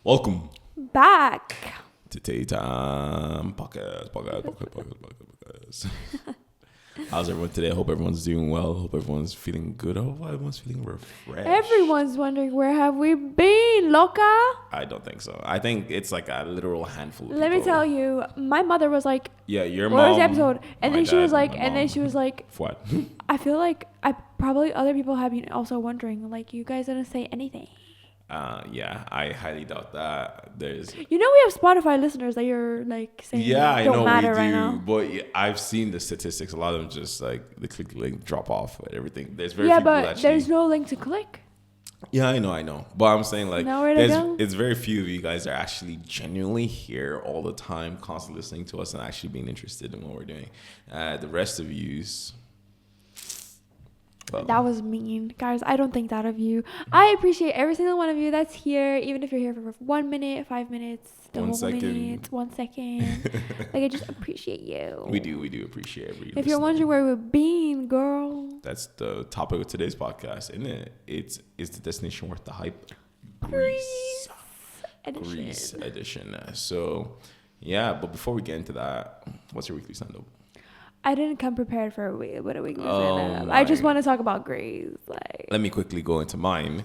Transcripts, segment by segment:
Welcome Back. to TAE Time Podcast. How's everyone today? I hope everyone's doing well. Hope everyone's feeling good. I hope everyone's feeling refreshed. Everyone's wondering, where have we been, loca? I don't think so. I think it's like a literal handful of Let me people. tell you, my mother was like, Yeah, your what mom. was the episode? And my then she was dad, like, my and then mom. she was like, What? I feel like probably other people have been also wondering, like, you guys didn't say anything. Yeah, I highly doubt that. There's. You know, we have Spotify listeners that you're like saying Yeah, I don't know matter we do, right now. but yeah, I've seen the statistics. A lot of them just like they click the link, drop off, and everything. There's very Yeah, few people but actually. there's no link to click. Yeah, I know. But I'm saying like Nowhere to go? it's very few of you guys are actually genuinely here all the time, constantly listening to us and actually being interested in what we're doing. The rest of yous. Well, That was mean. Guys, I don't think that of you. I appreciate every single one of you that's here, even if you're here for 1 minute, 5 minutes, 1 second. minutes, 1 second. Like, I just appreciate you. we do appreciate every If you're wondering where we've been, girl. that's the topic of today's podcast, isn't it? Is the destination worth the hype? Greece edition. Greece edition. So yeah, but before we get into that, what's your weekly stand-up? I didn't come prepared for a week. What a week. Oh I just my. want to talk about Greece. Like, Let me quickly go into mine.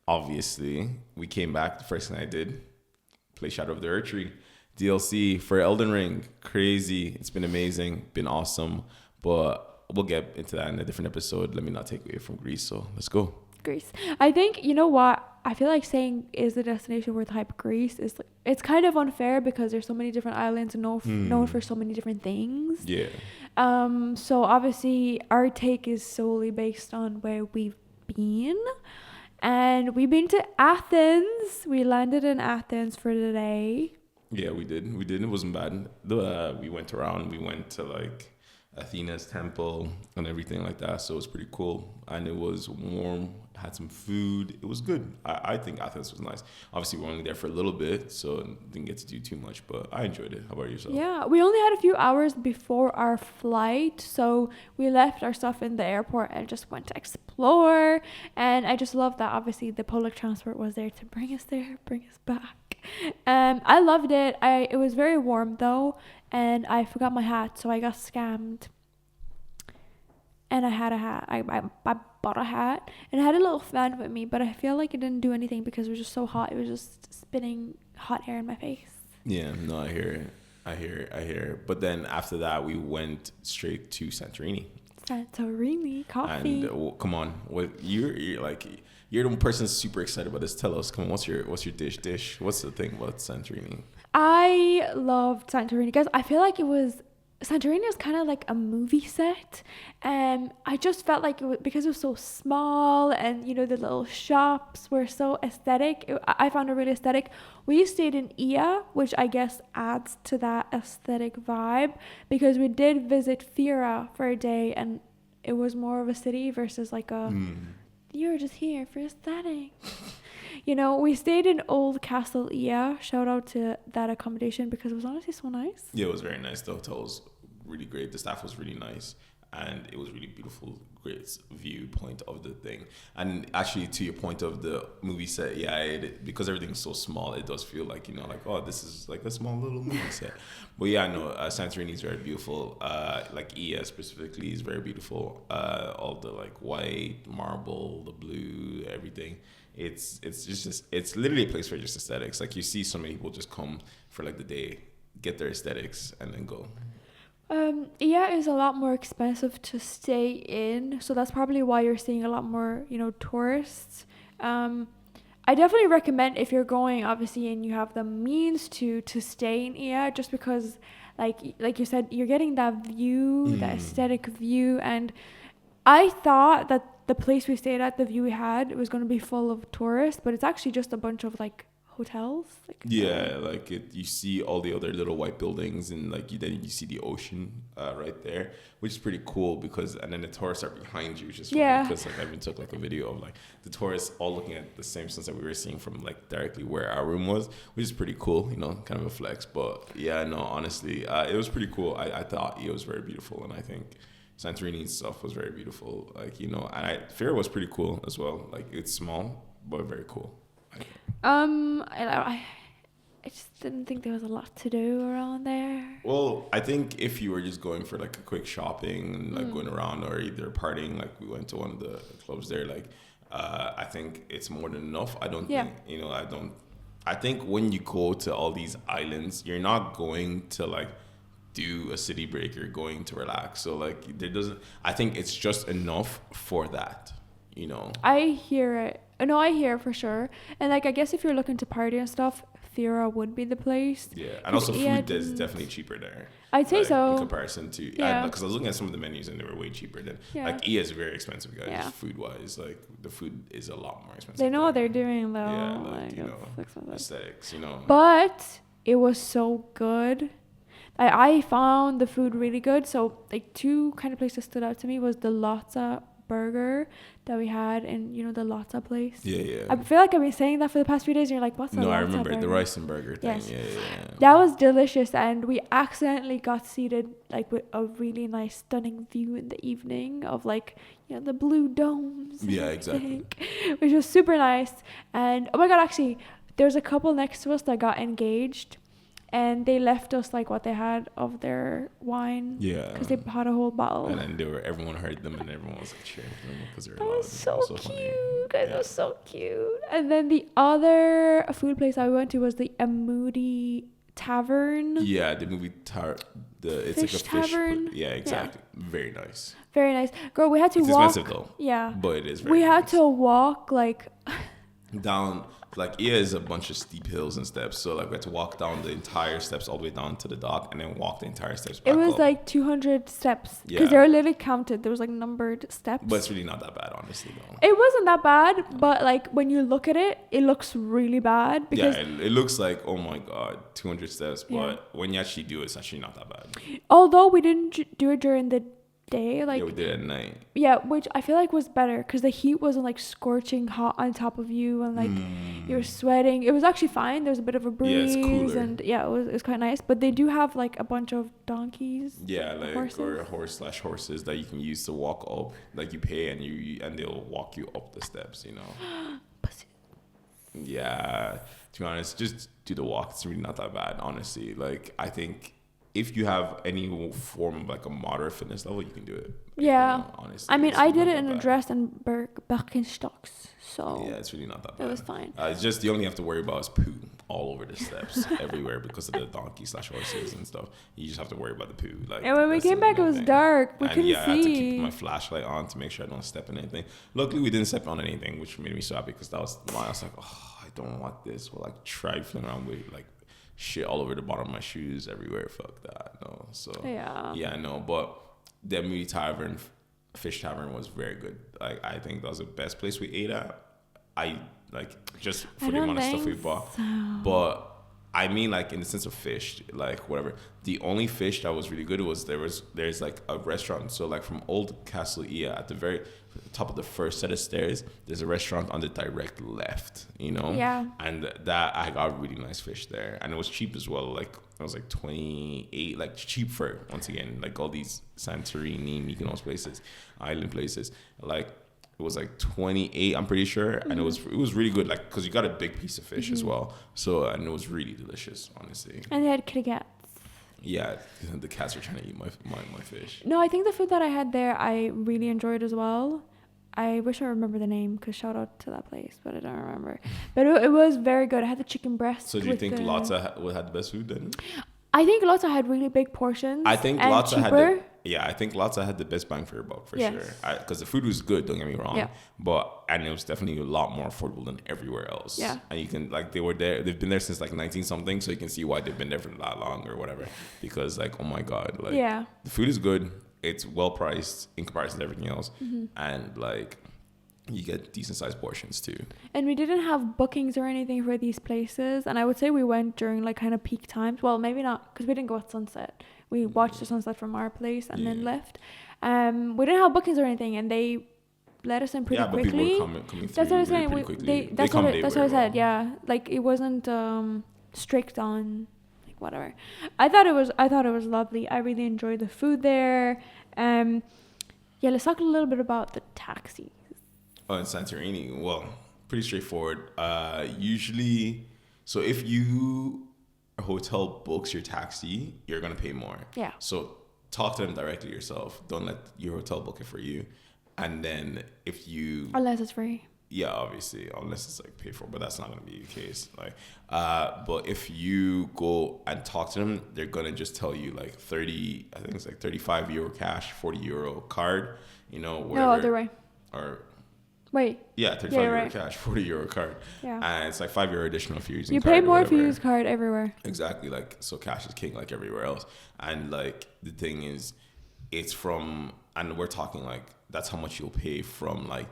Obviously, we came back. The first thing I did, play Shadow of the Earth Tree, DLC for Elden Ring. Crazy. It's been amazing. Been awesome. But we'll get into that in a different episode. Let me not take away from Greece. So let's go. Greece. I think, you know what? I feel like saying is the destination worth hype Greece is like, it's kind of unfair because there's so many different islands known for so many different things. Yeah. So obviously our take is solely based on where we've been. And we've been to Athens. We landed in Athens for the day. Yeah, we did. It wasn't bad. We went around. We went to like Athena's temple and everything like that. So it was pretty cool. And it was warm. Had some food. It was good. I think Athens was nice. Obviously, we were only there for a little bit, so didn't get to do too much. But I enjoyed it. How about yourself? Yeah, we only had a few hours before our flight. So we left our stuff in the airport and just went to explore. And I just love that, obviously, the public transport was there to bring us there, bring us back. I loved it. It was very warm, though. And I forgot my hat, so I got scammed. And I had a hat. I bought a hat. And I had a little fan with me, but I feel like it didn't do anything because it was just so hot. It was just spitting hot air in my face. Yeah, no, I hear it. But then after that, we went straight to Santorini. Santorini coffee. And come on, you're like you're the person super excited about this. Tell us, come on, what's your dish? What's the thing about Santorini? I loved Santorini, guys. I feel like Santorini was kind of like a movie set. I just felt like because it was so small and, you know, the little shops were so aesthetic. I found it really aesthetic. We stayed in Ia, which I guess adds to that aesthetic vibe because we did visit Fira for a day and it was more of a city versus like you're just here for aesthetic. You know, we stayed in Old Castle Ia. Shout out to that accommodation because it was honestly so nice. Yeah, it was very nice. The hotel was really great. The staff was really nice. And it was really beautiful, great viewpoint of the thing. And actually, to your point of the movie set, yeah, because everything's so small, it does feel like, you know, like, oh, this is like a small little movie set. But yeah, no, Santorini is very beautiful. Like Ia specifically is very beautiful. All the like white marble, the blue, everything. It's literally a place for just aesthetics. Like you see so many people just come for like the day, get their aesthetics, and then go. Yeah, it's a lot more expensive to stay in, so that's probably why you're seeing a lot more, you know, tourists. I definitely recommend if you're going, obviously, and you have the means to stay in Ia, just because, like you said, you're getting that view, that aesthetic view, and I thought that the place we stayed at, the view we had, was going to be full of tourists, but it's actually just a bunch of like hotels. You see all the other little white buildings and like then you see the ocean right there, which is pretty cool and then the tourists are behind you, which is funny because like I even took like a video of like the tourists all looking at the same sunset we were seeing from like directly where our room was, which is pretty cool, you know, kind of a flex. But yeah, no, honestly, it was pretty cool. I thought it was very beautiful, and I think Santorini stuff was very beautiful, like, you know, and Fira was pretty cool as well. Like it's small but very cool. I just didn't think there was a lot to do around there. Well, I think if you were just going for like a quick shopping and like going around or either partying, like we went to one of the clubs there, like I think it's more than enough. I don't think, I think when you go to all these islands, you're not going to like do a city break, you're going to relax. So like I think it's just enough for that, you know. I hear it. No, I hear it for sure. And like, I guess if you're looking to party and stuff, Thera would be the place. Yeah, and also food is definitely cheaper there. I'd say like, so. In comparison to, because I was looking at some of the menus and they were way cheaper than, like EA is very expensive, guys, food-wise. Like, the food is a lot more expensive. They know what they're doing, though. Yeah, like you know, aesthetics, you know. But it was so good. I found the food really good. So, like, two kind of places stood out to me was the Lotsa burger that we had in, you know, the Lotsa place. Yeah. I feel like I've been saying that for the past few days and you're like, what's that? No, I remember the rice and burger thing. Yes. Yeah. That was delicious, and we accidentally got seated like with a really nice stunning view in the evening of like, you know, the blue domes. Yeah, exactly. Which was super nice. And oh my god, actually there's a couple next to us that got engaged. And they left us like what they had of their wine. Yeah. Because they had a whole bottle. And then everyone heard them and everyone was like cheering for them because they were loud. That was so cute. Guys, that was so cute. And then the other food place I went to was the Amudi Tavern. Yeah, the movie it's fish like a tavern. Fish. Yeah, exactly. Yeah. Very nice. Very nice. Girl, we had to walk. It's expensive though. Yeah. But it is very nice. We had to walk like down. Like, is a bunch of steep hills and steps. So, like, we had to walk down the entire steps all the way down to the dock and then walk the entire steps back up. It was like 200 steps. Because they were literally counted. There was, like, numbered steps. But it's really not that bad, honestly, though. It wasn't that bad. But, like, when you look at it, it looks really bad. Because it looks like, oh, my God, 200 steps. But when you actually do it, it's actually not that bad. Although we didn't do it during the day, like we did at night. Yeah, which I feel like was better because the heat wasn't like scorching hot on top of you and like you were sweating. It was actually fine. There was a bit of a breeze and it was quite nice. But they do have like a bunch of donkeys. Yeah, like horses. Or horses that you can use to walk up. Like you pay and they'll walk you up the steps. You know. Yeah, to be honest, just do the walk. It's really not that bad, honestly. Like I think. If you have any form of like a moderate fitness level, you can do it. Yeah. You know, honestly, I mean, I did it in a dress and Birkenstocks. So yeah, it's really not that bad. It was fine. It's just the only have to worry about is poo all over the steps everywhere because of the donkey/horses and stuff. You just have to worry about the poo. Like, and when we came back, it was dark. We couldn't see. I had to keep my flashlight on to make sure I don't step on anything. Luckily, we didn't step on anything, which made me so happy because that was why I was like, oh, I don't want this. Well, like trifling around with like shit all over the bottom of my shoes everywhere. Fuck that. No. So yeah, I know. But the Amudi Tavern, Fish Tavern was very good. Like I think that was the best place we ate at. I like just for the amount of stuff we bought. So. But I mean like in the sense of fish, like whatever. The only fish that was really good was there's like a restaurant. So like from Old Castle Ia at the very top of the first set of stairs, there's a restaurant on the direct left, you know? Yeah. And that I got really nice fish there. And it was cheap as well. Like it was like 28, like cheap for once again, like all these Santorini, Mykonos places, island places. Like it was like 28, I'm pretty sure. And it was really good, like, because you got a big piece of fish as well. So, and it was really delicious, honestly. And they had kitty cats. Yeah, the cats were trying to eat my fish. No, I think the food that I had there, I really enjoyed as well. I wish I remember the name, because shout out to that place, but I don't remember. But it was very good. I had the chicken breast. So do you think Lotsa had the best food then? I think Lotsa had really big portions. I think Lotsa had the best bang for your buck for sure. Because the food was good, don't get me wrong. Yeah. And it was definitely a lot more affordable than everywhere else. Yeah. And you can they've been there since like 19 something, so you can see why they've been there for that long or whatever. Because like, oh my God, like the food is good. It's well priced in comparison to everything else. Mm-hmm. And like you get decent sized portions too. And we didn't have bookings or anything for these places. And I would say we went during like kind of peak times. Well, maybe not, because we didn't go at sunset. We watched the sunset from our place and then left. We didn't have bookings or anything, and they let us in pretty quickly. People were coming through. That's what I was saying. That's what I said. Yeah, like it wasn't strict on like whatever. I thought it was lovely. I really enjoyed the food there. Let's talk a little bit about the taxis. Oh, in Santorini, well, pretty straightforward. Usually, so if you a hotel books your taxi, you're gonna pay more. Yeah. So talk to them directly yourself. Don't let your hotel book it for you. And then if you, Unless it's free. yeah, obviously, unless it's like paid for, but that's not gonna be the case. Like, but if you go and talk to them, they're gonna just tell you like 30, I think it's like 35 euro cash, 40 euro card, you know, whatever. No, other way. Or Wait. yeah, 35 Yeah, euro right. cash, 40 euro card. Yeah. And it's like 5 euro additional if you're using You card pay or more if you whatever. use card everywhere. Exactly, like, so cash is king like everywhere else. And like the thing is, it's from, and we're talking like that's how much you'll pay from like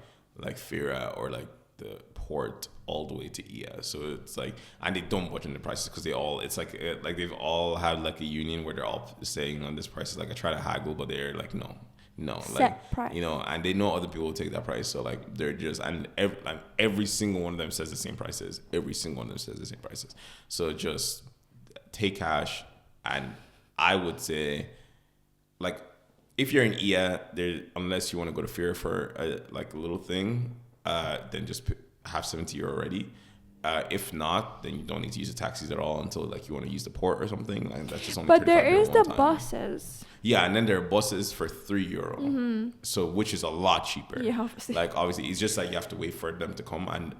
Fira or like the port all the way to EA. So it's like, and they don't budge in the prices because they all, it's like they've all had like a union where they're all saying on this price. Like I try to haggle, but they're like no, Set like price. you know, and they know other people will take that price. So like they're just, and every single one of them says the same prices. Every single one of them says the same prices. So just take cash, and I would say, like, if you're in EA, there, unless you want to go to Fear for a little thing, then just have 70 euro already. If not, then you don't need to use the taxis at all until like you want to use the port or something. Like that's just only. But there 35 euro is one the time. buses. Yeah, and then there are buses for 3 euro, so which is a lot cheaper. Yeah, obviously. Like obviously, it's just like you have to wait for them to come. And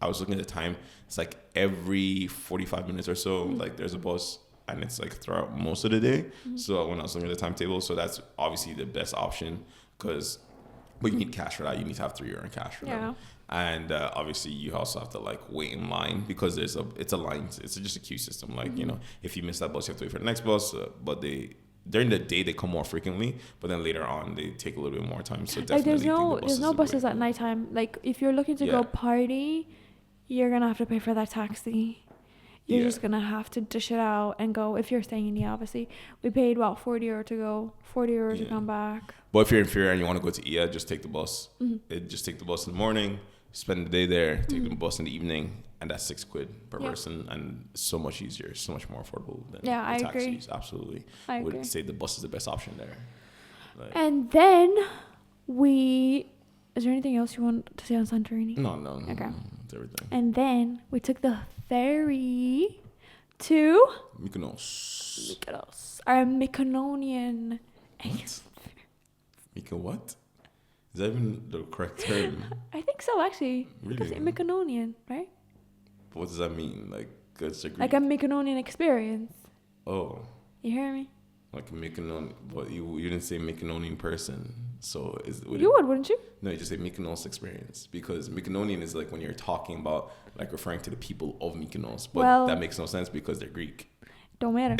I was looking at the time; it's like every 45 minutes or so, like there's a bus, and it's like throughout most of the day. So when I was looking at the timetable, so that's obviously the best option because, but you need cash for that. You need to have 3 euro in cash for Yeah. them. And obviously, you also have to like wait in line because it's a line. It's just a queue system. Like you know, if you miss that bus, you have to wait for the next bus. But during the day they come more frequently, but then later on they take a little bit more time. So definitely, Like there's no are buses way at nighttime. Like if you're looking to Yeah. go party, you're gonna have to pay for that taxi. You're Yeah. just gonna have to dish it out and go. If you're staying in EA, obviously, we paid 40 euro to go, 40 euro to Yeah. come back. But if you're in Fear and you want to go to EA, just take the bus. Just take the bus in the morning, spend the day there, take the bus in the evening, and that's £6 per Yeah. person, and so much easier, so much more affordable than Yeah, I the agree. taxis. Absolutely, I would agree. say the bus is the best option there. Like, And then is there anything else you want to say on Santorini? no, Okay. it's everything. And then we took the ferry to Mykonos. Mykonos, our Mykononian. Myko what? Is that even the correct term? I think so, actually. Really? Because Mykononian, right? What does that mean? Like, it's a Greek. Like a Mykononian experience. Oh, You hear me? like a Mykonos. But you didn't say Mykononian person. So You would, wouldn't you? No, you just say Mykonos experience, because Mykononian is like when you're talking about like referring to the people of Mykonos, but Well- that makes no sense because they're Greek. Don't matter.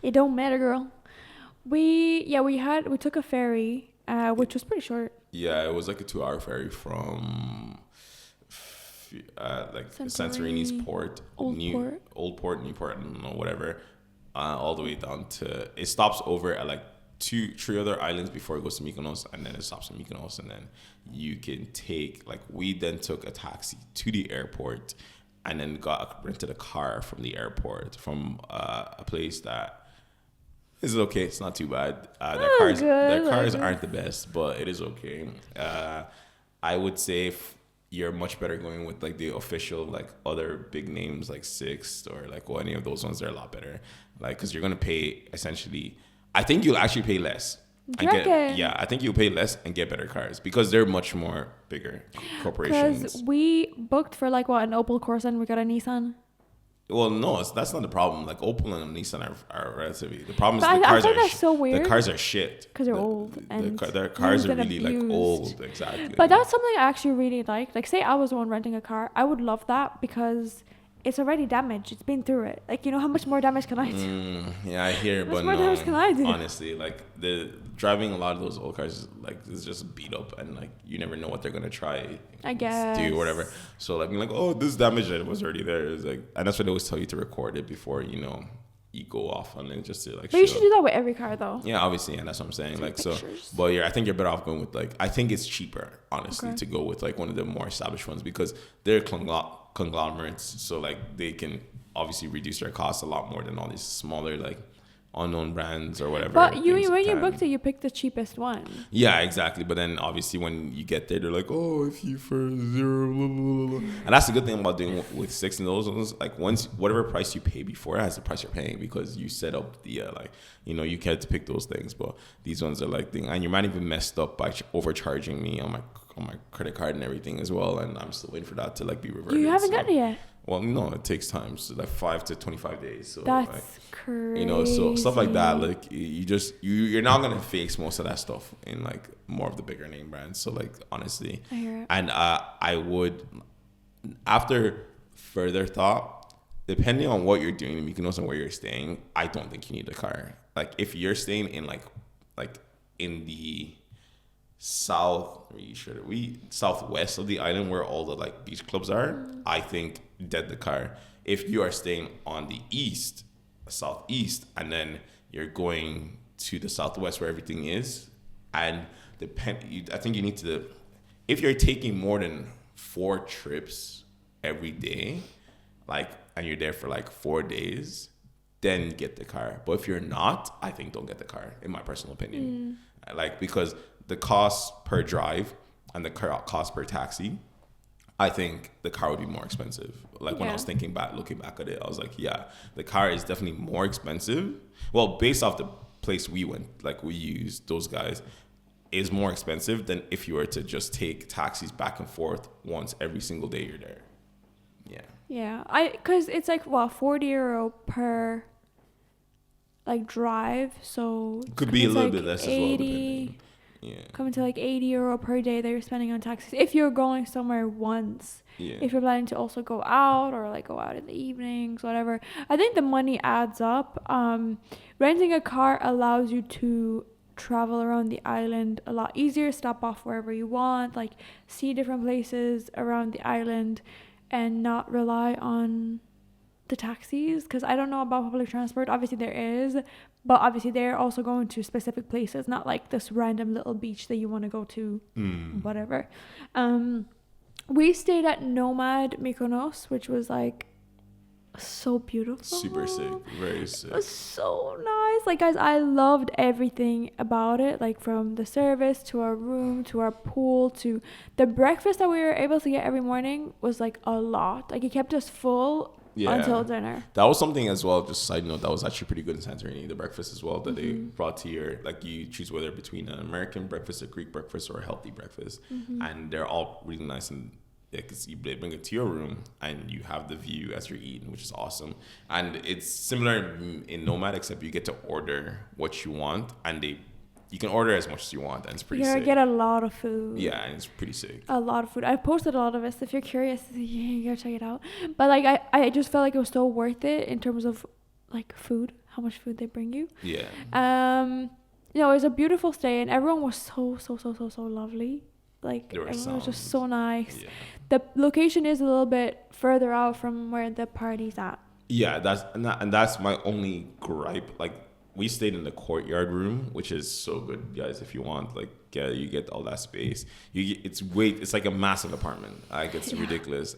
It don't matter, girl. We took a ferry, which was pretty short. Yeah, it was like a 2-hour ferry from like Santorini's port, Old Port, Newport, I don't know, whatever, all the way down to, it stops over at like 3 other islands before it goes to Mykonos, and then it stops in Mykonos, and then you can take, like, we then took a taxi to the airport, and then rented a car from the airport from a place that is okay. It's not too bad. Their cars aren't the best, but it is okay. I would say you're much better going with like the official, like other big names like Sixt or like any of those ones. They're a lot better, like, because you're gonna pay essentially. I think you'll actually pay less. I think you'll pay less and get better cars because they're much more bigger corporations. Because we booked for like an Opel Corsa and we got a Nissan. Well, no, that's not the problem. Like Opel and Nissan are relatively. The problem is But the cars I think are that's so weird. The cars are shit Because they're old and their cars used are and really like abused. old. Exactly. But that's something I actually really like. Like, say I was the one renting a car, I would love that because it's already damaged. It's been through it. Like, you know, how much more damage can I do? Yeah, I hear, How much but more no. damage can I do? Honestly, like the driving a lot of those old cars, like is just beat up, and like you never know what they're gonna try. I guess. Do or whatever. So like, you're like, oh, this damage that was already there. It's like, and that's why they always tell you to record it before you go off on it, just to like. But you should do that with every car, though. Yeah, obviously, and that's what I'm saying. Take Like, pictures. so, but yeah, I think you're better off going with like, I think it's cheaper, honestly, Okay. to go with like one of the more established ones because they're conglomerates, so like they can obviously reduce their costs a lot more than all these smaller like unknown brands or whatever. But when you can. booked it, you picked the cheapest one. Yeah, exactly. But then obviously when you get there, they're like, oh, if you for zero, blah, blah, blah. And that's the good thing about doing with Six and those ones. Like once whatever price you pay before has the price you're paying because you set up the like, you know, you get to pick those things. But these ones are like and your man even messed up by overcharging me on my credit card and everything as well. And I'm still waiting for that to like be reverted. You haven't gotten it yet. Well, no, it takes time. So like 5 to 25 days. So that's like, crazy. you know, so stuff like that, like you're not gonna face most of that stuff in like more of the bigger name brands. So like honestly, I hear it. And I would, after further thought, depending on what you're doing in Mykonos and where you're staying, I don't think you need a car. Like if you're staying in like in the southwest of the island where all the like beach clubs are, I think dead the car. If you are staying on the southeast, and then you're going to the southwest where everything is, and I think you need to, if you're taking more than 4 trips every day, like, and you're there for like 4 days, then get the car. But if you're not, I think don't get the car, in my personal opinion. Like, because the cost per drive and the cost per taxi, I think the car would be more expensive. Like when I was looking back at it, I was like, yeah, the car is definitely more expensive. Well, based off the place we went, like we used those guys, is more expensive than if you were to just take taxis back and forth once every single day you're there. Yeah. Yeah, because it's like €40 per like drive, so Could be a little like bit less 80, as well, depending. Yeah. Coming to like €80 per day that you're spending on taxis if you're going somewhere once. Yeah. If you're planning to also go out or like go out in the evenings, whatever, I think the money adds up. Renting a car allows you to travel around the island a lot easier, stop off wherever you want, like see different places around the island, and not rely on the taxis, because I don't know about public transport. Obviously there is, but obviously they're also going to specific places, not like this random little beach that you want to go to, whatever. We stayed at Nomad Mykonos, which was like so beautiful, Super sick, very sick. It was so nice. Like, guys, I loved everything about it, like from the service to our room to our pool to the breakfast that we were able to get every morning was like a lot. Like, it kept us full until dinner. That was something as well, just side note, that was actually pretty good in Santorini, the breakfast as well, that they brought to your, like, you choose whether between an American breakfast, a Greek breakfast, or a healthy breakfast, and they're all really nice. And because they bring it to your room and you have the view as you're eating, which is awesome. And it's similar in Nomad, except you get to order what you want, and you can order as much as you want, and it's pretty sick. You get a lot of food. Yeah, and it's pretty sick. A lot of food. I posted a lot of it, so if you're curious, you gotta check it out. But like, I just felt like it was so worth it in terms of like food, how much food they bring you. Yeah. You know, it was a beautiful stay, and everyone was so lovely. Like, everyone was just so nice. Yeah. The location is a little bit further out from where the party's at. Yeah, that's my only gripe. Like, we stayed in the courtyard room, which is so good, guys. If you want, like, you get all that space. It's like a massive apartment. Like, it's ridiculous.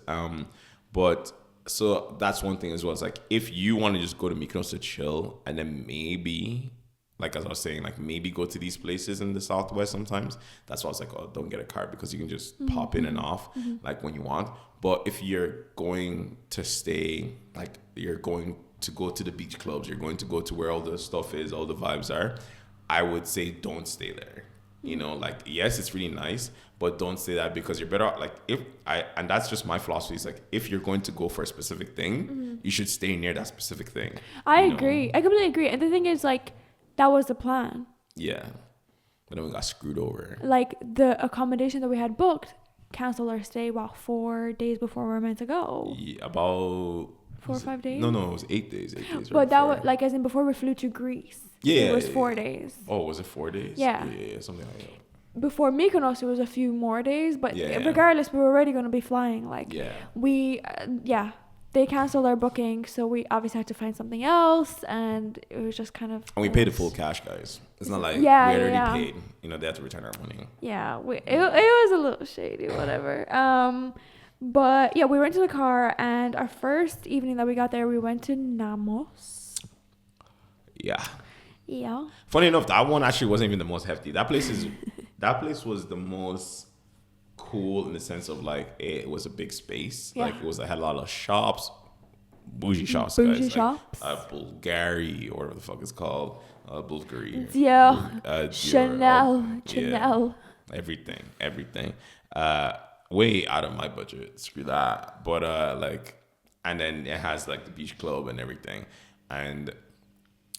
But so that's one thing as well. It's like, if you want to just go to Mykonos to chill, and then maybe, like, as I was saying, like, maybe go to these places in the southwest sometimes. That's why I was like, oh, don't get a car, because you can just pop in and off like when you want. But if you're going to stay, like, you're going to go to the beach clubs, you're going to go to where all the stuff is, all the vibes are, I would say don't stay there. You know, like, yes, it's really nice, but don't stay there, because you're better off, like, and that's just my philosophy. It's like, if you're going to go for a specific thing, you should stay near that specific thing. I agree. I completely agree. And the thing is, like, that was the plan. Yeah. But then we got screwed over. Like, the accommodation that we had booked canceled our stay 4 days before we were meant to go. Yeah, about 4 or 5 days? No, it was 8 days. But that was, like, as in before we flew to Greece. Yeah. It was 4 days. Oh, was it 4 days? Yeah. Yeah, something like that. Before Mykonos, it was a few more days. But regardless, we were already going to be flying. Like, they canceled our booking, so we obviously had to find something else, and it was just kind of... And we paid the full cash, guys. It's not like we had already paid. You know, they had to return our money. Yeah, it was a little shady, whatever. But yeah, we rented a car, and our first evening that we got there, we went to Namos. Yeah. Yeah. Funny enough, that one actually wasn't even the most hefty. That place was the most cool in the sense of like it was a big space. Yeah. Like it had a lot of shops, bougie shops, Bougie guys. shops. Like Bulgari or whatever the fuck it's called. Bulgari. Yeah. Dior, Chanel. Yeah, everything. Way out of my budget. Screw that. But and then it has like the beach club and everything. And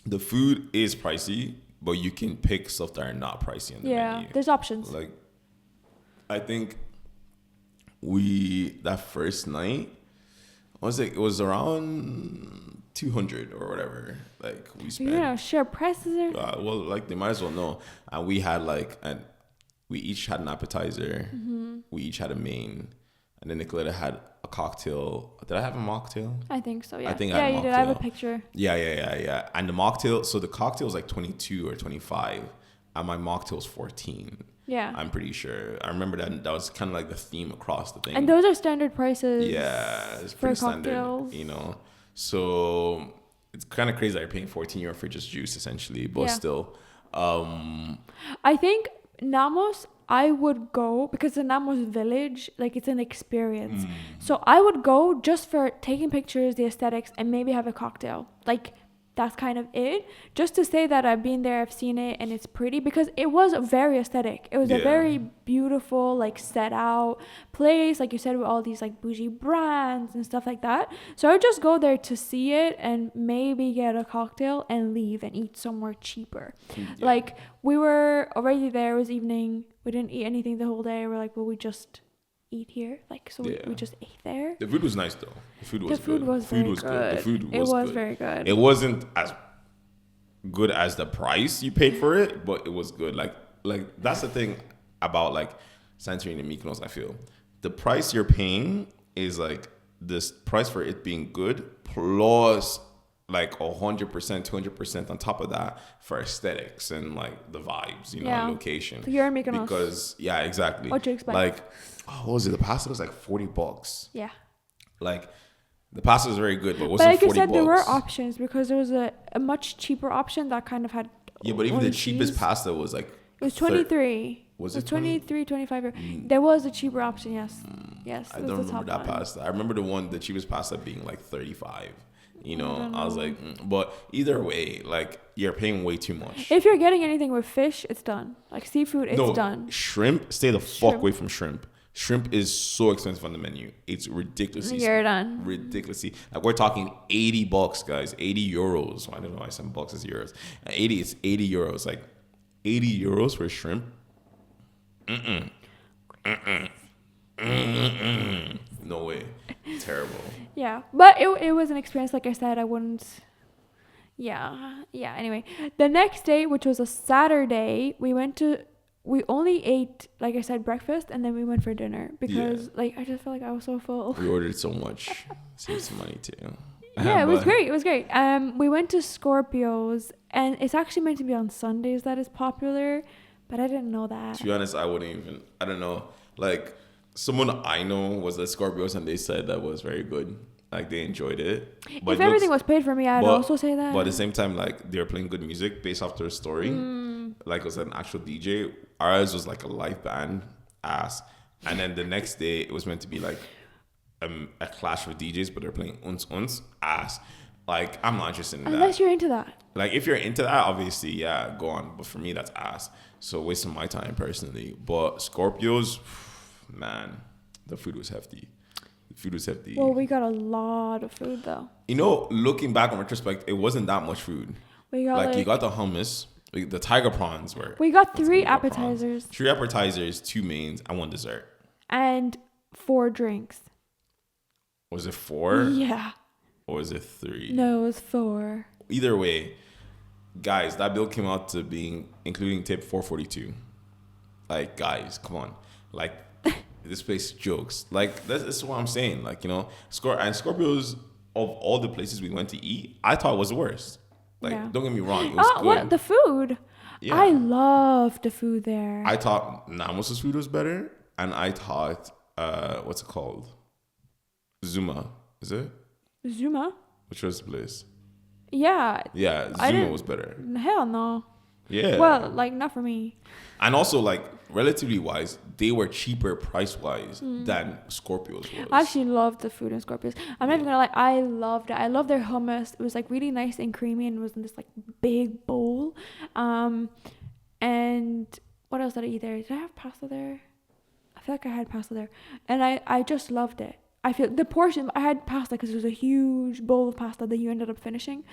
the food is pricey, but you can pick stuff that are not pricey on the menu. There's options. Like, I think that first night, it was around 200 or whatever. Like we spent. You know, share prices or Well, like they might as well know. And we had we each had an appetizer. Mm-hmm. We each had a main, and then Nicoletta had a cocktail. Did I have a mocktail? I think so. Yeah. I think I had a you did. I have a mocktail. picture. Yeah. And the mocktail. So the cocktail was like 22 or 25, and my mocktail was 14. Yeah. I'm pretty sure. I remember that was kind of like the theme across the thing. And those are standard prices. Yeah, it's for pretty standard. cocktails. You know, so it's kind of crazy that you're paying €14 for just juice essentially, but still. I think Namos, I would go because the Namos village, like it's an experience. So I would go just for taking pictures, the aesthetics, and maybe have a cocktail. Like that's kind of it. Just to say that I've been there, I've seen it, and it's pretty because it was very aesthetic. It was a very beautiful, like set out place, like you said, with all these like bougie brands and stuff like that. So I would just go there to see it and maybe get a cocktail and leave and eat somewhere cheaper. Like we were already there. It was evening. We didn't eat anything the whole day. We're like, well, we just eat here. Like, so we just ate there. The food was nice though. The food was good. The food was very good. It wasn't as good as the price you paid for it, but it was good. Like that's the thing about like Santorini and Mykonos. I feel the price you're paying is like this price for it being good plus like 100%, 200% on top of that for aesthetics and like the vibes, and location. So you're in Mykonos. Because exactly. What you expect? Like, what was it? The pasta was like $40. Yeah. Like, the pasta was very good, but But wasn't like you $40. said, there were options because there was a much cheaper option that kind of had. Yeah, but even the cheapest pasta was like. It was 23. Was it 23, 25? There was a cheaper option. Yes. Yes. I don't remember that pasta. I remember the cheapest pasta being like 35. I was like, but either way, like you're paying way too much. If you're getting anything with fish, it's done. Like seafood, it's done. Shrimp, stay the fuck away from shrimp. Shrimp is so expensive on the menu. It's ridiculously. You're done. Ridiculously. Like we're talking $80, guys. €80. I don't know why some bucks is euros. It's €80. Like €80 for shrimp. No way. Terrible. Yeah, but it was an experience. Like I said, I wouldn't. Yeah. Anyway, the next day, which was a Saturday, we only ate, like I said, breakfast, and then we went for dinner because like I just felt like I was so full. We ordered so much. Saved some money too. Yeah, it was great. We went to Scorpio's, and it's actually meant to be on Sundays that is popular, but I didn't know that. To be honest, I don't know. Like, someone I know was at Scorpio's, and they said that was very good. Like, they enjoyed it. But if everything was paid for me, I'd also say that. But at the same time, like, they were playing good music based off their story. Like, it was an actual DJ. Ours was like a live band, ass. And then the next day, it was meant to be like a clash with DJs, but they're playing uns, ass. Like, I'm not interested in that. Unless you're into that. Like, if you're into that, obviously, yeah, go on. But for me, that's ass. So, wasting my time personally. But Scorpios, man, the food was hefty. Well, we got a lot of food, though. Looking back in retrospect, it wasn't that much food. We got you got the hummus. The tiger prawns were. We got 3 appetizers. 3 appetizers, 2 mains, and 1 dessert. And 4 drinks. Was it 4? Yeah. Or was it 3? No, it was 4. Either way, guys, that bill came out to being, including tip, $4.42. Like, guys, come on. Like, this place jokes. Like, this is what I'm saying. Like, Scorpios, of all the places we went to eat, I thought it was the worst. Like, don't get me wrong, it was good. What? The food? Yeah. I love the food there. I thought Namos' food was better, and I thought, what's it called? Zuma, is it? Zuma? Which was the place? Yeah. Yeah, I Zuma didn't- was better. Hell no. Yeah. Well, like, not for me. And also, like, relatively wise, they were cheaper price wise than Scorpios was. I actually loved the food in Scorpios. I'm not even gonna lie, I loved it. I loved their hummus. It was like really nice and creamy, and it was in this like big bowl. And what else did I eat there? Did I have pasta there? I feel like I had pasta there, and I just loved it. I feel the portion, I had pasta because it was a huge bowl of pasta that you ended up finishing.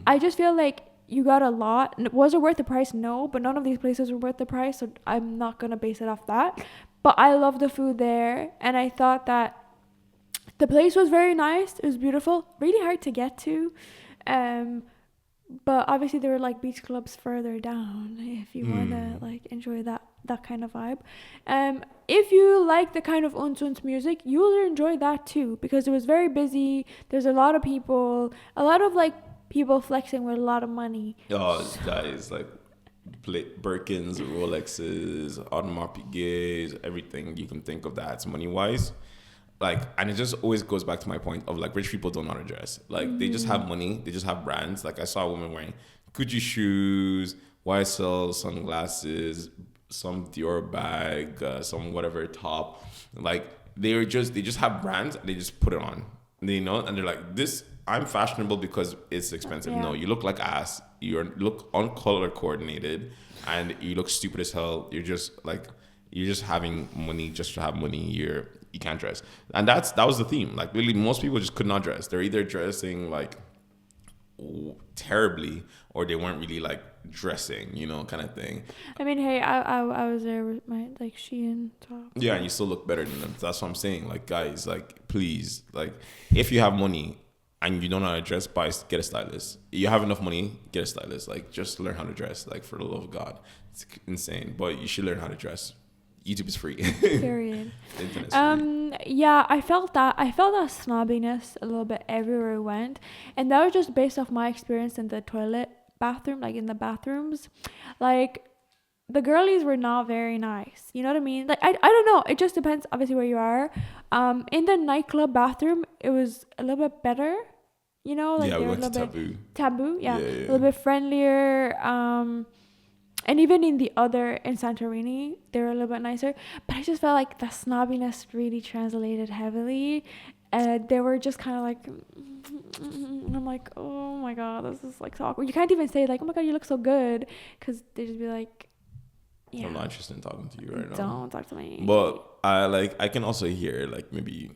I just feel like you got a lot. Was it worth the price? No, but none of these places were worth the price, so I'm not gonna base it off that. But I love the food there, and I thought that the place was very nice. It was beautiful, really hard to get to. But obviously there were like beach clubs further down if you wanna like enjoy that kind of vibe. If you like the kind of uns music, you will enjoy that too, because it was very busy. There's a lot of people, a lot of like people flexing with a lot of money. Oh, guys, like Birkins, Rolexes, Audemars Piguets, everything you can think of that's money wise. Like, and it just always goes back to my point of like, rich people don't know how to dress. Like, they just have money, they just have brands. Like, I saw a woman wearing Gucci shoes, YSL sunglasses, some Dior bag, some whatever top. Like, they just have brands, and they just put it on. They know, and they're like, this, I'm fashionable because it's expensive. Yeah. No, you look like ass. You look uncolor coordinated, and you look stupid as hell. You're just having money just to have money. You can't dress, and that was the theme. Like, really, most people just could not dress. They're either dressing like terribly, or they weren't really like dressing, kind of thing. I mean, hey, I was there with my like Shein top. Yeah, and you still look better than them. That's what I'm saying. Like, guys, like, please, like, if you have money and you don't know how to dress, get a stylist. You have enough money, get a stylist. Like, just learn how to dress. Like, for the love of God, it's insane. But you should learn how to dress. YouTube is free. Period. The internet's free. Yeah, I felt that snobbiness a little bit everywhere I went, and that was just based off my experience in the bathroom, like in the bathrooms. Like, the girlies were not very nice. You know what I mean? Like, I don't know. It just depends, obviously, where you are. In the nightclub bathroom, it was a little bit better. Like, yeah, we went to Taboo. Yeah, Yeah. A little bit friendlier. And even in Santorini, they were a little bit nicer. But I just felt like the snobbiness really translated heavily. They were just kind of like, and I'm like, oh my God, this is like so awkward. You can't even say like, oh my God, you look so good. Because they just be like, yeah. I'm not interested in talking to you right now. Don't talk to me. But I can also hear like maybe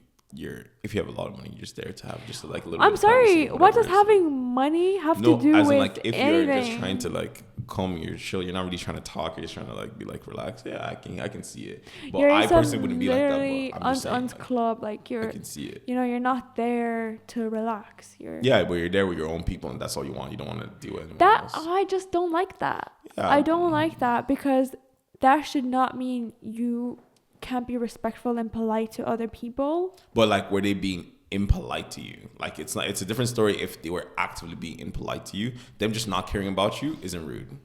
if you have a lot of money, you're just there to have just like a little. I'm sorry. Privacy, what does whatever. having money have to do as with in, like, if anything? you're just trying to like calm your chill, you're not really trying to talk. You're just trying to like be like relaxed. Yeah, I can see it. But You're I personally wouldn't be like that. But I'm just saying, like, club, like I can see it. You're not there to relax. Yeah, but you're there with your own people, and that's all you want. You don't want to deal with anyone That else. I just don't like that. Yeah. I don't like that, because that should not mean you can't be respectful and polite to other people. But like, were they being impolite to you? Like, it's a different story if they were actively being impolite to you. Them just not caring about you isn't rude. Do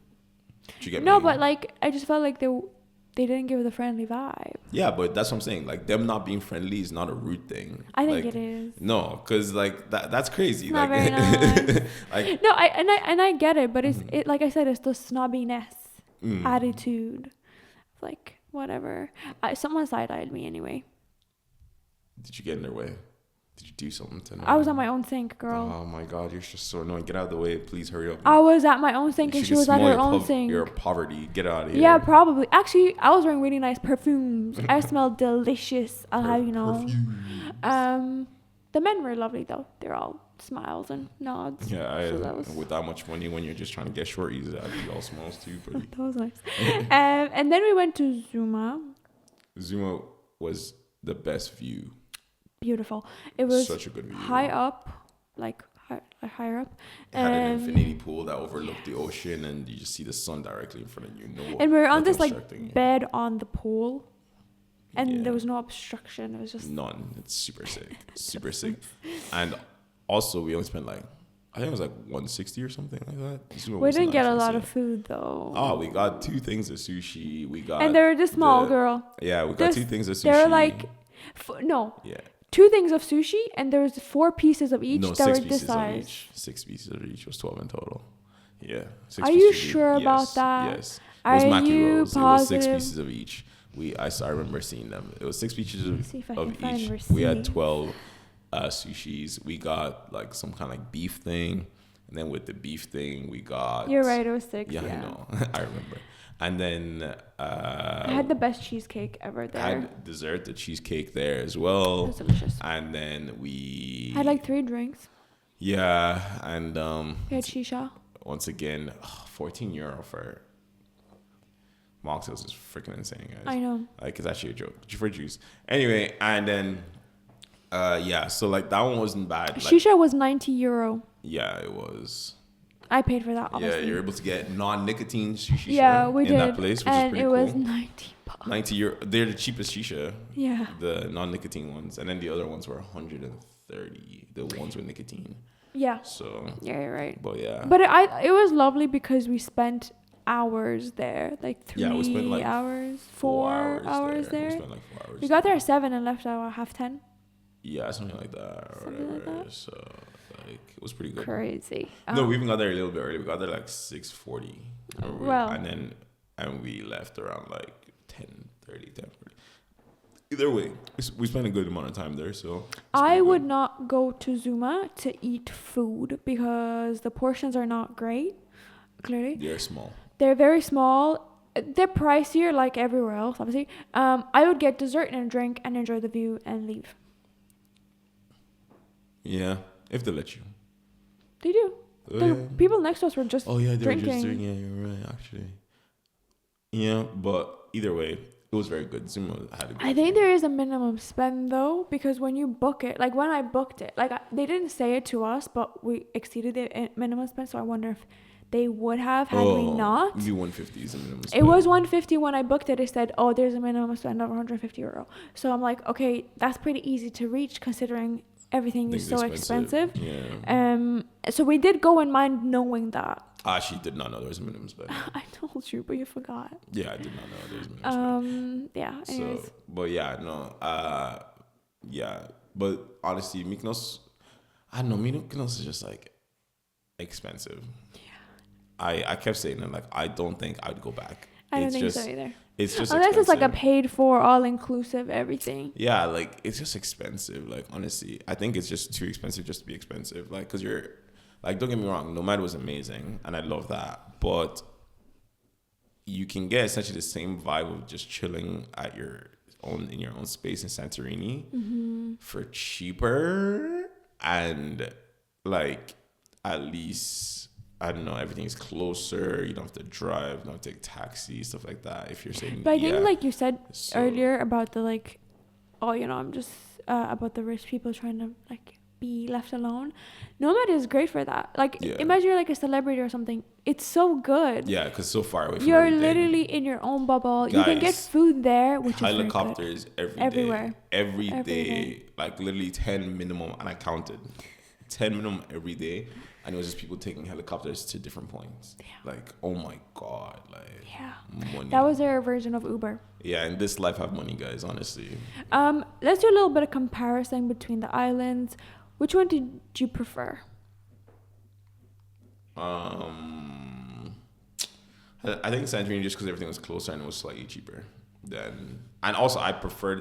you get No, me? but like, I just felt like they didn't give the friendly vibe. Yeah, but that's what I'm saying. Like, them not being friendly is not a rude thing. I think Like, it is. No, because like that's crazy. It's like, not very nice. like, No, I get it, but it like I said, it's the snobbiness attitude. Like, whatever. Someone side-eyed me anyway. did you get in their way? Did you do something to them? I was on my own sink, girl. Oh my God, you're just so annoying. Get out of the way, please. Hurry up. I was at my own sink and she was at her own sink. Your poverty. Get out of here. Yeah, probably. Actually, I was wearing really nice perfumes. I smelled delicious. I'll have you know. The men were lovely though. They're all smiles and nods. Yeah, So with that much money, when you're just trying to get shorties, that'd be all smiles too. Pretty. that was nice. And then we went to Zuma. Zuma was the best view. Beautiful. It was such a good view. high up, like higher up. It had an infinity pool that overlooked the ocean, and you just see the sun directly in front of you. And we were on this nothing like obstructing you. bed on the pool, and Yeah. there was no obstruction. It was just None. It's super sick. Super sick. And also, we only spent like, I think it was like 160 or something like that. Zuma we wasn't didn't get a lot expensive. of food though. Oh, we got 2 things of sushi. We got And they were just small, girl. Yeah, we got This- 2 things of sushi. They were like, no, Yeah. 2 things of sushi, and there was 4 pieces of each No, that were 6 this pieces of size. each. 6 pieces of each was 12 in total. Yeah. 6 Are pieces you of each. sure about Yes, that? yes. It was Are maki you rolls. It was 6 positive? pieces of each. I remember seeing them. It was 6 pieces Let me see if I of can find each. receipts. We had 12 sushis. We got like some kind of like beef thing, and then with the beef thing, we got. You're right. It was 6. Yeah, I know. I remember. And then I had the best cheesecake ever there. I had dessert, the cheesecake there as well. It was delicious. And then we I had like 3 drinks. Yeah, and We had shisha. once again, €14 for mocktails is freaking insane, guys. I know. Like, it's actually a joke for juice. Anyway, and then yeah, so like that one wasn't bad. Like, Shisha was €90. yeah, it was. I paid for that, obviously. Yeah, you're able to get non-nicotine shisha Yeah, we in did. that place, which is and pretty it cool. was €90. €90. They're the cheapest shisha. Yeah. The non-nicotine ones, and then the other ones were 130. The ones with nicotine. Yeah. So. Yeah, you're right. But yeah. But it was lovely because we spent hours there, like 3 Yeah, we spent like hours, 4 hours We there. spent like 4 hours. We got there at 7 and left at 10:30. Yeah, something like that. Or Something like whatever. that. So like it was pretty good. Crazy. No, we even got there a little bit early. We got there like 6:40. Well. And we left around like 10:30, 10:40. Either way, we spent a good amount of time there. So I would not go to Zuma to eat food because the portions are not great. Clearly, they're small. they're very small. They're pricier, like everywhere else, obviously. I would get dessert and a drink and enjoy the view and leave. Yeah, if they let you. They do. Oh, The yeah. people next to us were just Oh yeah, they drinking. were just drinking. Yeah, you're right. Actually. Yeah, but either way, it was very good. Zuma had a good. I think there is a minimum spend though, because when you book it, like when I booked it, like they didn't say it to us, but we exceeded the minimum spend. So I wonder if they would have had we not. Maybe 150 is the minimum spend. It was 150 when I booked it. It said, "Oh, there's a minimum spend of €150." So I'm like, okay, that's pretty easy to reach considering everything is so expensive. Yeah. So we did go in mind knowing that. I actually did not know there was a minimum spend. I told you, but you forgot. Yeah, I did not know there was a minimum spend. Yeah. Anyways. So, but yeah, no. Yeah, but honestly, Mykonos, I don't know. Mykonos is just like expensive. Yeah. I kept saying it, like I don't think I'd go back. I don't think so either. It's just unless expensive. it's like a paid for, all inclusive everything. Yeah, like it's just expensive. Like honestly, I think it's just too expensive just to be expensive. Like, cause you're, like, don't get me wrong, Nomad was amazing and I love that, but you can get essentially the same vibe of just chilling at in your own space in Santorini for cheaper, and like at least, I don't know, everything's closer. You don't have to drive, you don't have to take taxi, stuff like that. If you're saying, but I think like you said earlier about the like, I'm just about the rich people trying to like be left alone. Nomad is great for that. Like imagine you're like a celebrity or something. It's so good. Yeah, because so far away from you're everything. Literally in your own bubble. Guys, you can get food there, which is helicopters everywhere. Every day, like literally 10 minimum, and I counted 10 minimum every day, and it was just people taking helicopters to different points. Yeah. Like, oh my god, like money. That was their version of Uber. Yeah, in this life, have money, guys. Honestly. Let's do a little bit of comparison between the islands. Which one did you prefer? I think Santorini, just because everything was closer and it was slightly cheaper. And also I preferred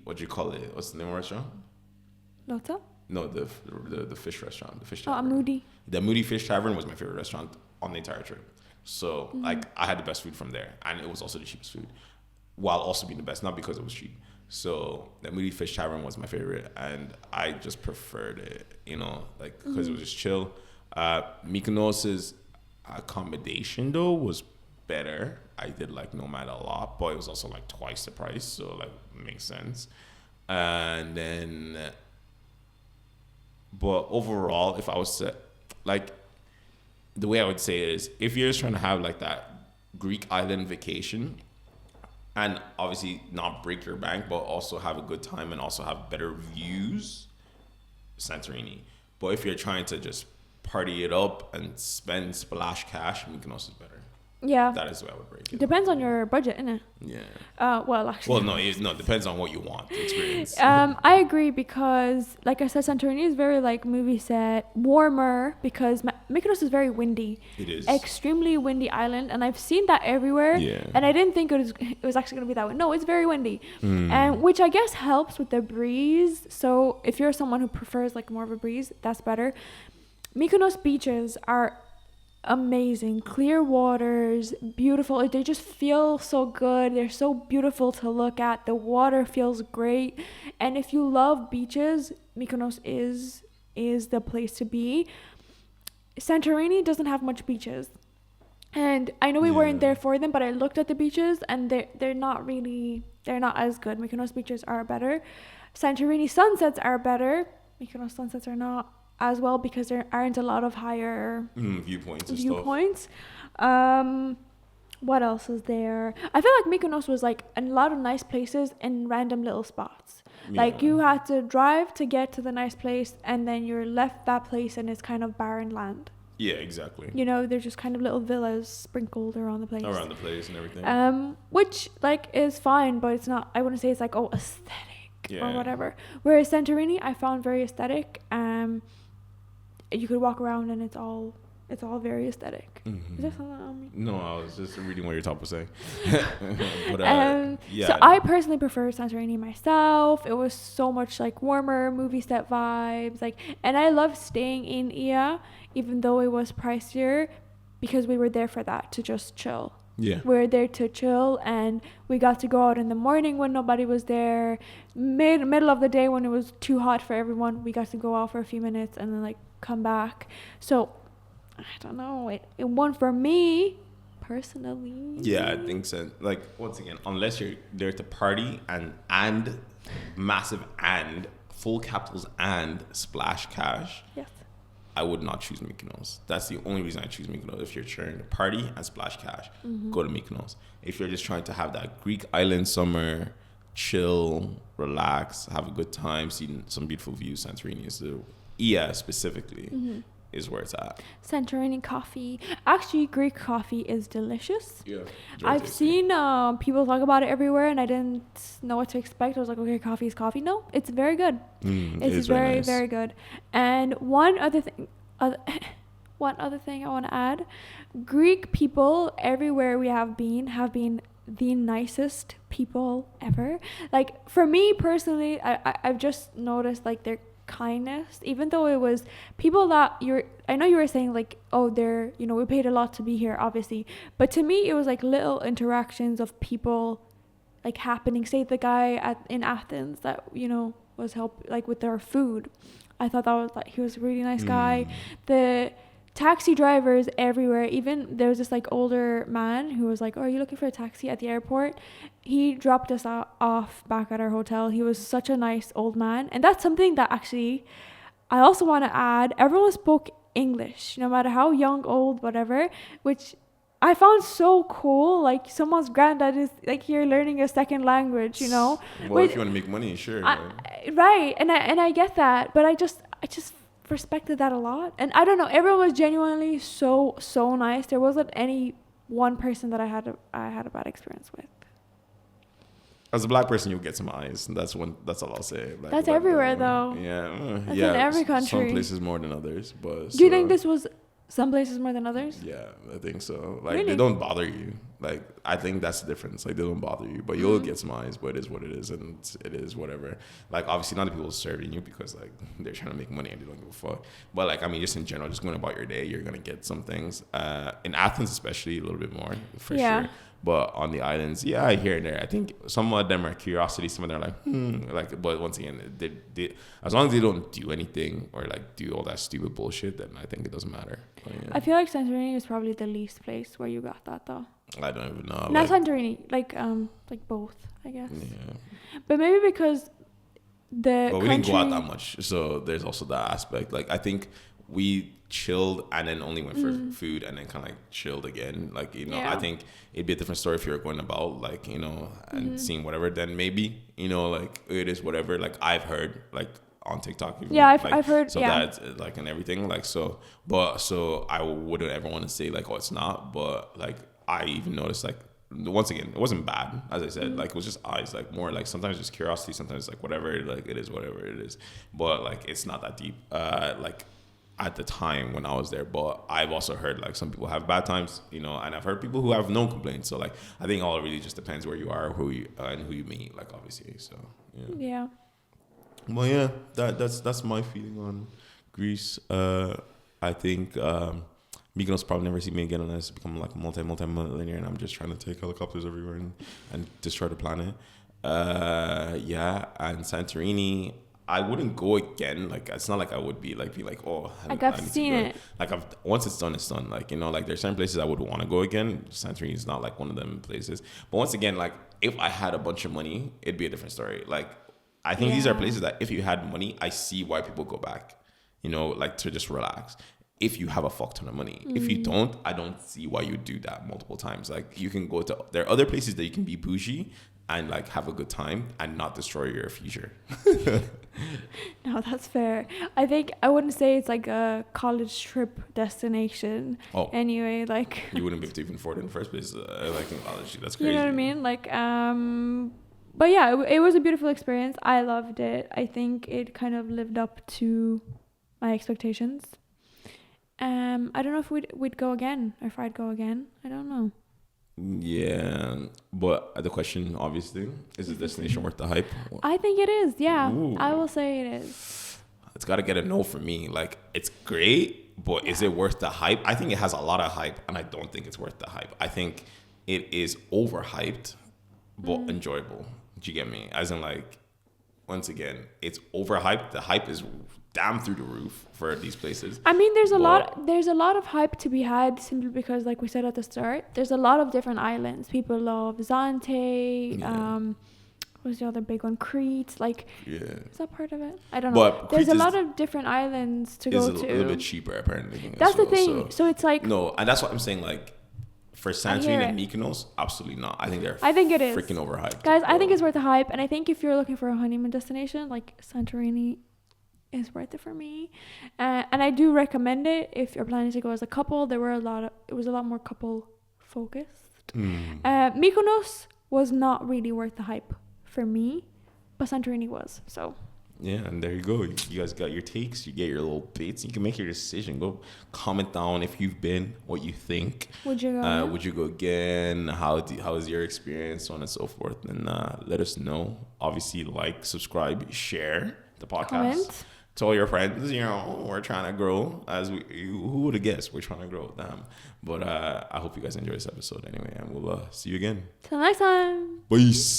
what do you call it? What's the name of the restaurant? Lota? No, the fish restaurant, the fish tavern. Moody. The Moody Fish Tavern was my favorite restaurant on the entire trip. So like I had the best food from there, and it was also the cheapest food, while also being the best, not because it was cheap. So the Moody Fish Tavern was my favorite, and I just preferred it, like because it was just chill. Mykonos's accommodation though was better. I did like Nomad a lot, but it was also like twice the price, so like makes sense. And then, but overall, if I was to like, the way I would say it is, if you're just trying to have like that Greek island vacation, and obviously not break your bank, but also have a good time and also have better views, Santorini. But if you're trying to just party it up and spend splash cash, Mykonos is better. Yeah. That is the way I would break it. Depends on your budget, innit? Yeah. Well, actually. Well, no, it depends on what you want to experience. I agree because, like I said, Santorini is very like movie set, warmer because Mykonos is very windy. It is. Extremely windy island, and I've seen that everywhere. Yeah. And I didn't think it was actually going to be that way. No, it's very windy. And which I guess helps with the breeze. So if you're someone who prefers like more of a breeze, that's better. Mykonos beaches are amazing, clear waters, beautiful. They just feel so good. They're so beautiful to look at. The water feels great, and if you love beaches, Mykonos is the place to be. Santorini doesn't have much beaches, and I know we weren't there for them, but I looked at the beaches and they're not as good. Mykonos beaches are better. Santorini sunsets are better. Mykonos sunsets are not as well because there aren't a lot of higher viewpoints. What else is there? I feel like Mykonos was like a lot of nice places in random little spots. Yeah. Like you had to drive to get to the nice place, and then you're left that place and it's kind of barren land. Yeah, exactly. You know, there's just kind of little villas sprinkled around the place. Around the place and everything. Which like is fine, but it's not. I wouldn't say it's like aesthetic or whatever. Whereas Santorini, I found very aesthetic. You could walk around and it's all very aesthetic. Mm-hmm. Is there something on me? No, I was just reading what your top was saying. But, So I personally prefer Santorini myself. It was so much like warmer movie set vibes, like, and I love staying in Ia, even though it was pricier, because we were there for that, to just chill. Yeah. We were there to chill, and we got to go out in the morning when nobody was there. Middle of the day when it was too hot for everyone, we got to go out for a few minutes and then like come back. So I don't know, it won for me personally. Yeah, I think so. Like, once again, unless you're there to party and massive and full capitals and splash cash, Yes. I would not choose Mykonos. That's the only reason I choose Mykonos. If you're trying to party and splash cash, go to Mykonos. If you're just trying to have that Greek island summer, chill, relax, have a good time, see some beautiful views, Santorini is the Ia specifically is where it's at. Santorini coffee. Actually, Greek coffee is delicious. Yeah. I've seen people talk about it everywhere, and I didn't know what to expect. I was like, okay, coffee is coffee. No, it's very good. It's very, nice. very good. And one other thing I want to add: Greek people everywhere we have been the nicest people ever. Like, for me personally, I've just noticed like their kindness, even though it was people that I know you were saying like, oh, they're, you know, we paid a lot to be here, obviously, but to me it was like little interactions of people like happening. Say the guy in Athens that, you know, was help like with their food. I thought that was like, he was a really nice guy. The taxi drivers everywhere, even there was this like older man who was like, oh, are you looking for a taxi at the airport? He dropped us off back at our hotel. He was such a nice old man. And that's something that actually I also want to add. Everyone spoke English, no matter how young, old, whatever, which I found so cool. Like, someone's granddad is like here learning a second language, you know. Well, if you want to make money, sure. Right. And I get that, but I just respected that a lot. And I don't know, everyone was genuinely so nice. There wasn't any one person that I had a bad experience with. As a black person, you'll get some eyes. And that's all I'll say. Like, that's everywhere, though. Yeah. That's in every country. Some places more than others. But do you think this was some places more than others? Yeah, I think so. Like, really? They don't bother you. Like, I think that's the difference. Like, they don't bother you, but you'll get some eyes. But it is what it is, and it is whatever. Like, obviously, not the people serving you because like they're trying to make money and they don't give a fuck. But like, I mean, just in general, just going about your day, you're gonna get some things. In Athens, especially, a little bit more for sure. But on the islands, yeah, here and there. I think some of them are curiosity. Some of them are like, like. But once again, they as long as they don't do anything or like do all that stupid bullshit, then I think it doesn't matter. But, yeah. I feel like Santorini is probably the least place where you got that, though. I don't even know. Not Santorini, like both, I guess. Yeah. But maybe because we didn't go out that much, so there's also that aspect. Like, I think we chilled and then only went for food and then kind of like chilled again. Like, you know, I think it'd be a different story if you were going about like, you know, and seeing whatever. Then maybe, you know, like it is whatever. Like, I've heard like on TikTok. Even, I've heard. So that's like and everything. Like, so I wouldn't ever want to say like, oh, it's not. But like, I even noticed like once again, it wasn't bad, as I said. Like it was just eyes, like more like sometimes just curiosity, sometimes like whatever, like it is whatever it is. But like it's not that deep. Like at the time when I was there, but I've also heard like some people have bad times, you know, and I've heard people who have no complaints. So like I think all it really just depends where you are, who you and who you meet, like obviously. So Yeah. Well, yeah, that's my feeling on Greece. I think Mykonos probably never see me again unless I become like a multi-millionaire and I'm just trying to take helicopters everywhere and destroy the planet. Yeah, and Santorini, I wouldn't go again. Like it's not like I would be like, oh, Like I've seen it. Like once it's done, it's done. Like, you know, like there's certain places I would want to go again. Santorini is not like one of them places. But once again, like if I had a bunch of money, it'd be a different story. Like I think these are places that if you had money, I see why people go back, you know, like to just relax. If you have a fuck ton of money. If you don't, I don't see why you do that multiple times. Like you can go to, there are other places that you can be bougie and like have a good time and not destroy your future. No, that's fair. I think I wouldn't say it's like a college trip destination. Oh. Anyway, like You wouldn't be able to even afford it in the first place. Like in college, that's crazy. you know what I mean? Like, but yeah, it was a beautiful experience. I loved it. I think it kind of lived up to my expectations. I don't know if we'd go again or if I'd go again. I don't know. Yeah, but the question obviously is the destination worth the hype? I think it is. Yeah, Ooh. I will say it is. It's got to get a no for me. Like it's great, but is it worth the hype? I think it has a lot of hype, and I don't think it's worth the hype. I think it is overhyped, but enjoyable. Do you get me? As in, like, once again, it's overhyped. The hype is damn through the roof for these places. I mean, there's a lot of hype to be had simply because, like we said at the start, there's a lot of different islands. People love Zante. What's the other big one? Crete. Like, is that part of it? I don't know. But there's a lot of different islands to go to. It's a little bit cheaper, apparently. That's the thing. So it's like no, and that's what I'm saying. Like for Santorini and Mykonos, absolutely not. I think it is freaking overhyped, guys. I think it's worth the hype, and I think if you're looking for a honeymoon destination, like Santorini is worth it for me, and I do recommend it if you're planning to go as a couple. It was a lot more couple focused. Mykonos was not really worth the hype for me, but Santorini was. So yeah, and there you go. You guys got your takes. You get your little bits. You can make your decision. Go comment down if you've been, what you think. Would you go? Would you go again? How is your experience, so on and so forth? And let us know. Obviously, like, subscribe, share the podcast. Comment. Tell your friends, you know, we're trying to grow. Who would have guessed we're trying to grow with them? But I hope you guys enjoy this episode anyway, and we'll see you again. Till next time. Peace.